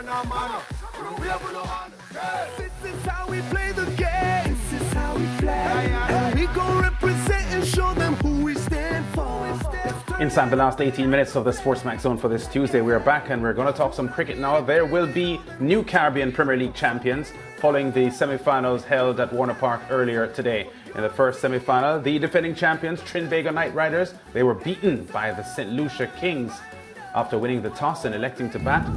This is how we play the game. This is how we play. And we gon' represent and show them who we stand for. Inside the last 18 minutes of the SportsMax zone for this Tuesday, we are back and we're going to talk some cricket now. There will be new Caribbean Premier League champions following the semi-finals held at Warner Park earlier today. In the first semi-final, the defending champions, Trinbago Knight Riders, they were beaten by the St. Lucia Kings. After winning the toss and electing to bat,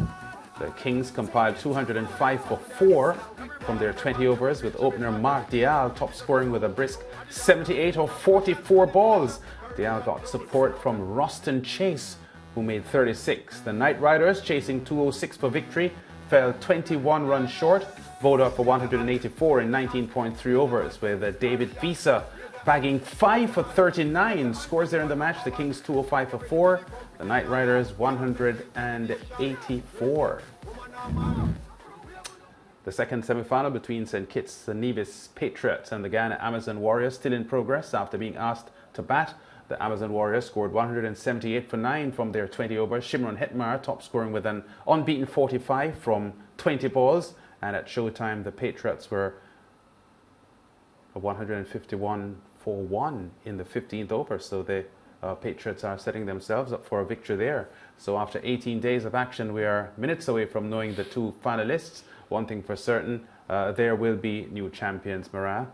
the Kings compiled 205 for 4 from their 20 overs, with opener Mark Dial top scoring with a brisk 78 or 44 balls. Dial got support from Roston Chase, who made 36. The Knight Riders, chasing 206 for victory, fell 21 runs short, bowled up for 184 in 19.3 overs, with David Visa bagging 5 for 39. Scores there in the match: the Kings 205 for 4, the Knight Riders 184. The second semi-final between St. Kitts and Nevis Patriots and the Ghana Amazon Warriors still in progress after being asked to bat. The Amazon Warriors scored 178 for 9 from their 20 overs. Shimron Hetmar top scoring with an unbeaten 45 from 20 balls. And at showtime, the Patriots were 151 for 1 in the 15th over. So the Patriots are setting themselves up for a victory there. So after 18 days of action, we are minutes away from knowing the two finalists. One thing for certain, there will be new champions, Mara.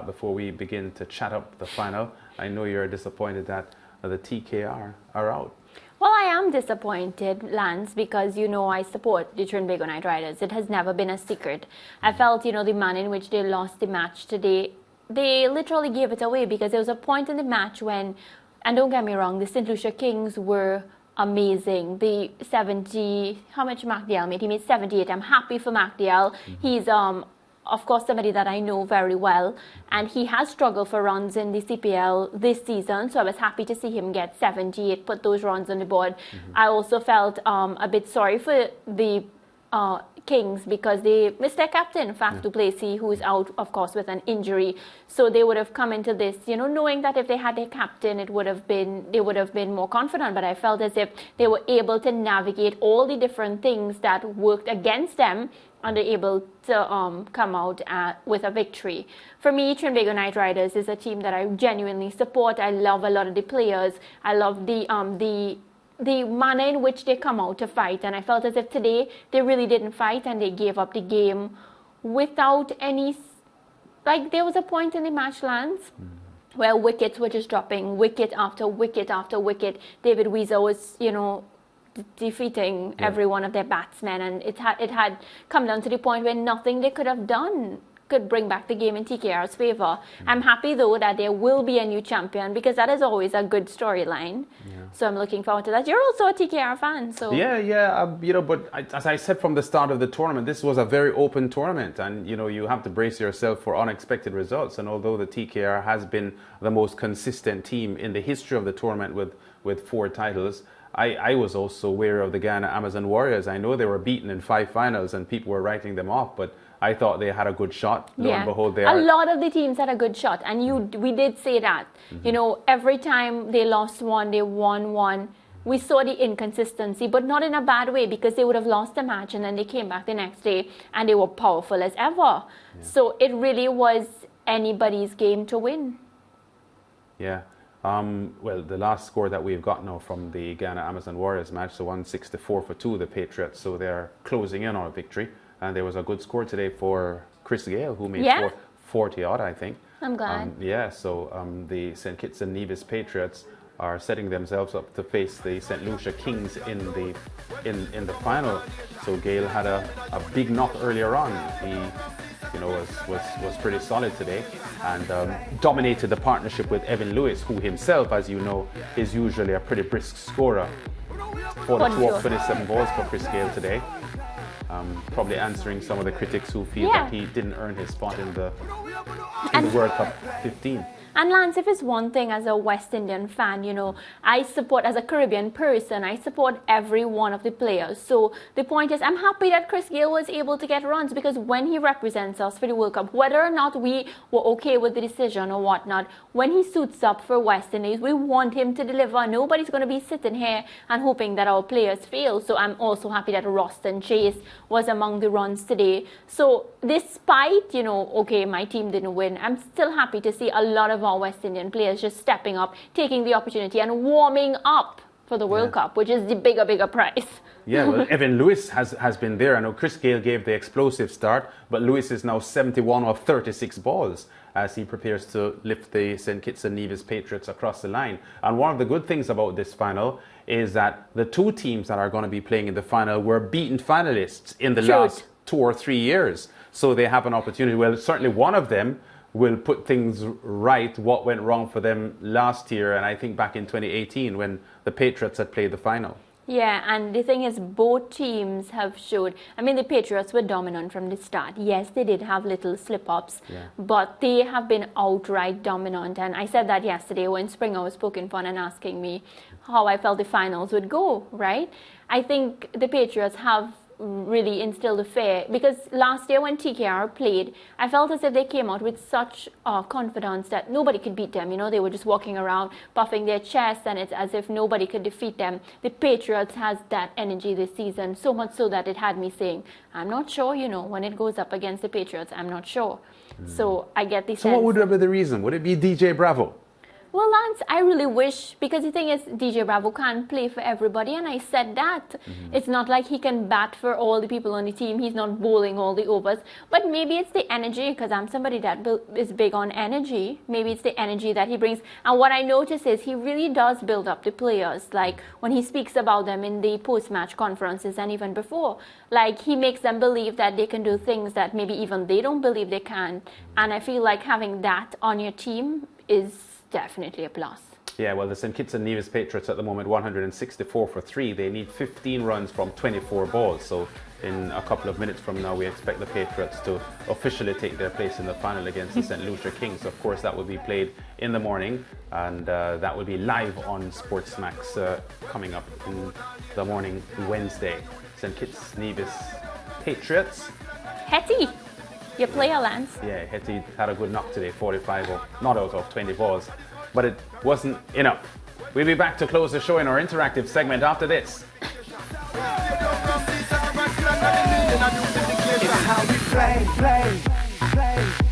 Before we begin to chat up the final, I know you're disappointed that the TKR are out. Well, I am disappointed, Lance, because, you know, I support the Trinbago Knight Riders. It has never been a secret. I felt, you know, the manner in which they lost the match today, they literally gave it away, because there was a point in the match when, and don't get me wrong, the St. Lucia Kings were amazing. The 70, how much Mark Dial made? He made 78. I'm happy for Mark Dial. He's of course somebody that I know very well, and he has struggled for runs in the CPL this season, so I was happy to see him get 78, put those runs on the board. I also felt a bit sorry for the Kings, because they missed their captain, Faf du Plessis, who is out, of course, with an injury. So they would have come into this, you know, knowing that if they had their captain, they would have been more confident. But I felt as if they were able to navigate all the different things that worked against them, and they're able to come out with a victory. For me, Trinbago Knight Riders is a team that I genuinely support. I love a lot of the players. I love the manner in which they come out to fight. And I felt as if today they really didn't fight, and they gave up the game without any... Like, there was a point in the match, Lance, where wickets were just dropping, wicket after wicket after wicket. David Weezer was, you know, defeating every one of their batsmen, and it had come down to the point where nothing they could have done could bring back the game in TKR's favour. I'm happy though that there will be a new champion, because that is always a good storyline. So I'm looking forward to that. You're also a TKR fan, so you know, but as I said from the start of the tournament, this was a very open tournament, and you know, you have to brace yourself for unexpected results. And although the TKR has been the most consistent team in the history of the tournament with 4 titles, I was also wary of the Ghana Amazon Warriors. I know they were beaten in 5 finals and people were writing them off, but I thought they had a good shot. Lo and behold, they a lot of the teams had a good shot, and we did say that. You know, every time they lost one, they won one. We saw the inconsistency, but not in a bad way, because they would have lost the match and then they came back the next day and they were powerful as ever. So it really was anybody's game to win. Well, the last score that we've got now from the Ghana Amazon Warriors match, so 164 for 2, the Patriots, so they're closing in on a victory. And there was a good score today for Chris Gale, who made 40 odd, I think. I'm glad. So the St. Kitts and Nevis Patriots are setting themselves up to face the St. Lucia Kings in the final. So Gale had a big knock earlier on. He, you know, was pretty solid today, and dominated the partnership with Evan Lewis, who himself, as you know, is usually a pretty brisk scorer. 42 off 27 balls for Chris Gale today. Probably answering some of the critics who feel that he didn't earn his spot in the World Cup 15. And Lance, if it's one thing as a West Indian fan, I support, as a Caribbean person, I support every one of the players. So the point is, I'm happy that Chris Gayle was able to get runs, because when he represents us for the World Cup, whether or not we were okay with the decision or whatnot, when he suits up for West Indies, we want him to deliver. Nobody's going to be sitting here and hoping that our players fail. So I'm also happy that Roston Chase was among the runs today. So despite, okay, my team didn't win, I'm still happy to see a lot of our West Indian players just stepping up, taking the opportunity and warming up for the World Cup, which is the bigger prize. Yeah, well, Evan Lewis has been there. I know Chris Gayle gave the explosive start, but Lewis is now 71 of 36 balls as he prepares to lift the St. Kitts and Nevis Patriots across the line. And one of the good things about this final is that the two teams that are going to be playing in the final were beaten finalists in the last 2 or 3 years. So they have an opportunity. Well, certainly one of them will put things right, what went wrong for them last year, and I think back in 2018 when the Patriots had played the final. Yeah, and the thing is, both teams have showed, the Patriots were dominant from the start. Yes, they did have little slip-ups, but they have been outright dominant. And I said that yesterday when Springer was poking fun and asking me how I felt the finals would go, right? I think the Patriots have really instilled a fear, because last year when TKR played, I felt as if they came out with such confidence that nobody could beat them. They were just walking around puffing their chests, and it's as if nobody could defeat them. The Patriots has that energy this season, so much so that it had me saying, I'm not sure, when it goes up against the Patriots, I'm not sure. So I get the sense. So what would be the reason? Would it be DJ Bravo? Well, Lance, I really wish, because the thing is, DJ Bravo can't play for everybody, and I said that. It's not like he can bat for all the people on the team. He's not bowling all the overs. But maybe it's the energy, because I'm somebody that is big on energy. Maybe it's the energy that he brings. And what I notice is he really does build up the players. Like, when he speaks about them in the post-match conferences and even before, like, he makes them believe that they can do things that maybe even they don't believe they can. And I feel like having that on your team is definitely a plus. Yeah, well, the St. Kitts and Nevis Patriots at the moment 164 for 3. They need 15 runs from 24 balls. So in a couple of minutes from now, we expect the Patriots to officially take their place in the final against the St. Lucia Kings. Of course, that will be played in the morning, and that will be live on SportsMax coming up in the morning Wednesday. St. Kitts Nevis Patriots. Hetty, your player, Lance. Yeah, Hetty had a good knock today, 45 not out of 20 balls, but it wasn't enough. We'll be back to close the show in our interactive segment after this. It's how we play.